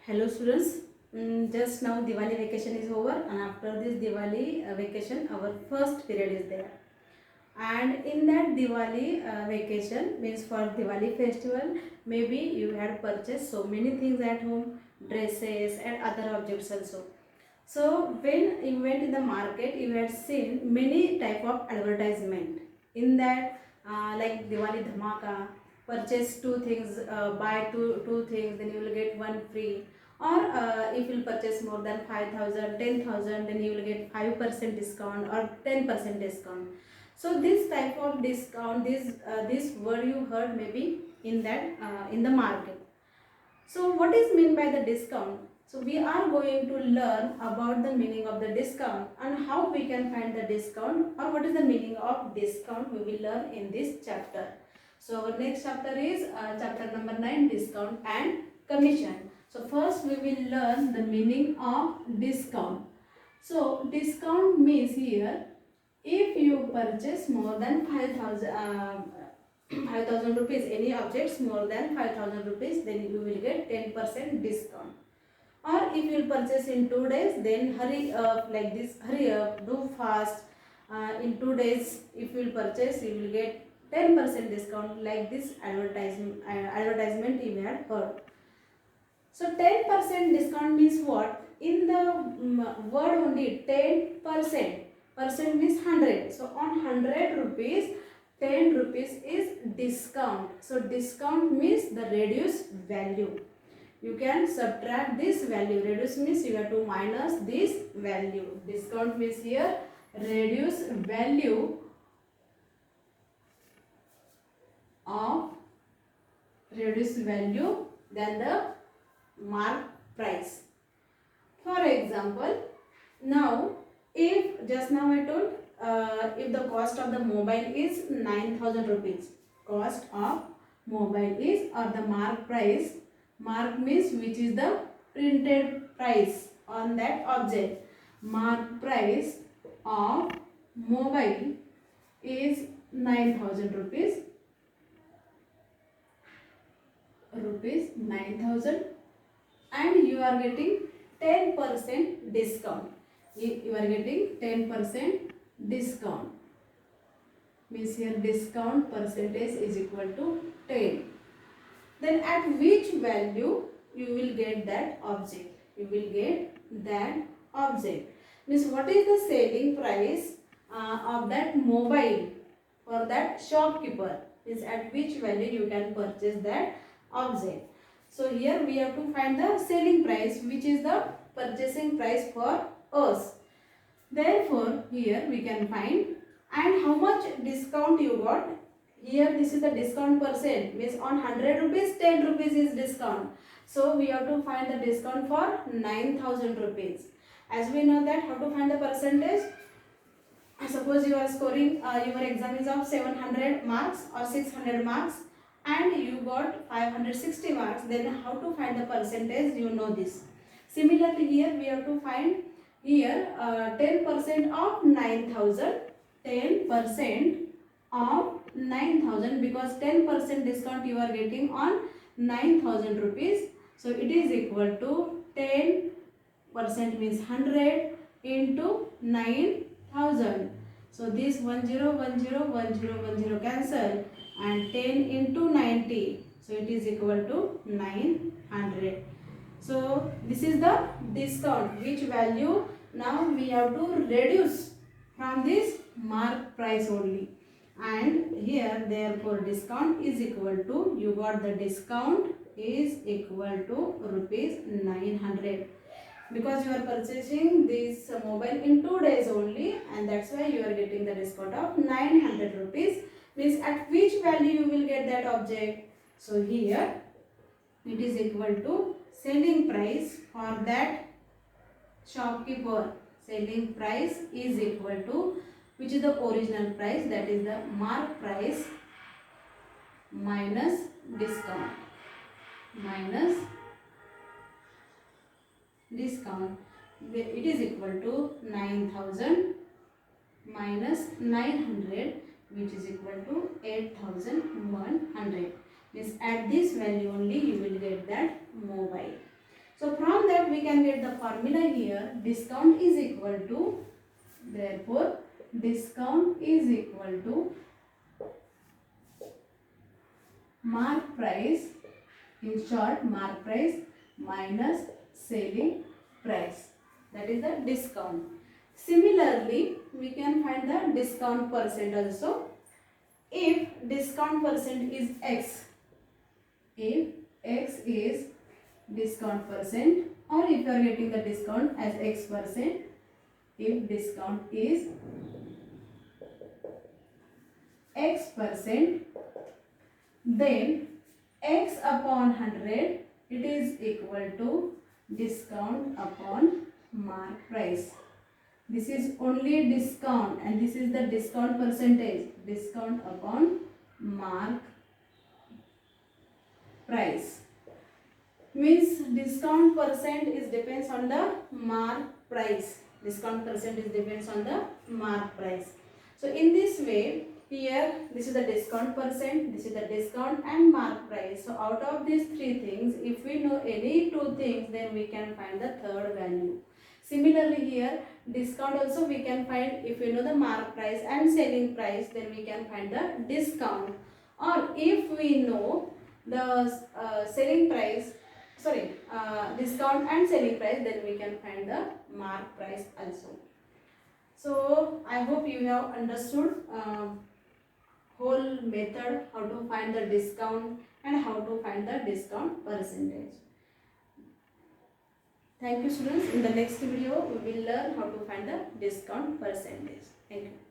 Hello students. Just now Diwali vacation is over, and after this Diwali vacation our first period is there, and in that Diwali vacation means for Diwali festival, maybe you had purchased so many things at home, dresses and other objects also. So when you went in the market, you had seen many type of advertisement in that, like Diwali dhamaka, purchase two things, buy two things, then you will get one free. Or if you purchase more than 5,000, 10,000, then you will get 5% discount or 10% discount. So this type of discount, this word you heard maybe in that, in the market. So what is meant by the discount? So we are going to learn about the meaning of the discount and how we can find the discount, or what is the meaning of discount we will learn in this chapter. So our next chapter is chapter number 9, discount and commission. So first we will learn the meaning of discount. So discount means here, if you purchase more than 5,000 rupees, any objects more than 5,000 rupees, then you will get 10% discount. Or if you will purchase in 2 days, then hurry up, like this, hurry up, do fast. In 2 days, if you will purchase, you will get 10% discount, like this advertisement you had heard. So 10% discount means what? In the word only 10%. Percent means 100. So on 100 rupees, 10 rupees is discount. So discount means the reduced value. You can subtract this value. Reduce means you have to minus this value. Discount means here reduce value of reduced value than the mark price. For example, now if just now I told, if the cost of the mobile is 9,000 rupees, cost of mobile is, or the mark price, mark means which is the printed price on that object, mark price of mobile is 9,000 rupees, 9,000, and you are getting 10% discount. You are getting 10% discount. Means here discount percentage is equal to 10. Then at which value you will get that object? You will get that object. Means what is the selling price of that mobile for that shopkeeper? Means at which value you can purchase that object. So here we have to find the selling price, which is the purchasing price for us. Therefore here we can find, and how much discount you got. Here this is the discount percent, means on 100 rupees 10 rupees is discount. So we have to find the discount for 9,000 rupees. As we know that how to find the percentage. Suppose you are scoring, your exam is of 700 marks or 600 marks, and you got 560 marks, then how to find the percentage, you know this. Similarly here we have to find here 10% of 9,000, 10% of 9,000, because 10% discount you are getting on 9,000 rupees. So it is equal to 10% means 100 into 9,000. So this 10, 10, 10, 10 cancel, and 10 into 90, so it is equal to 900. So this is the discount, which value now we have to reduce from this mark price only. And here therefore discount is equal to, you got the discount is equal to rupees 900, because you are purchasing this mobile in 2 days only, and that's why you are getting the discount of 900 rupees. Means at which value you will get that object. So here it is equal to selling price for that shopkeeper. Selling price is equal to, which is the original price, that is the mark price, minus discount, minus discount. It is equal to 9,000 minus 900, which is equal to 8,100. Means at this value only you will get that mobile. So from that we can get the formula here. Discount is equal to, therefore discount is equal to mark price, in short mark price minus selling price, that is the discount. Similarly we can find the discount percent also. If discount percent is x, if x is discount percent, or if you are getting the discount as x percent, if discount is x percent, then x upon 100 it is equal to discount upon mark price. This is only discount and this is the discount percentage, discount upon mark price. Means discount percent is depends on the mark price. Discount percent is depends on the mark price. So in this way, here this is the discount percent, this is the discount and mark price. So out of these three things, if we know any two things, then we can find the third value. Similarly here, discount also we can find if we know the mark price and selling price, then we can find the discount. Or if we know the selling price, discount and selling price, then we can find the mark price also. So I hope you have understood whole method, how to find the discount and how to find the discount percentage. Thank you students. In the next video we will learn how to find the discount percentage. Thank you.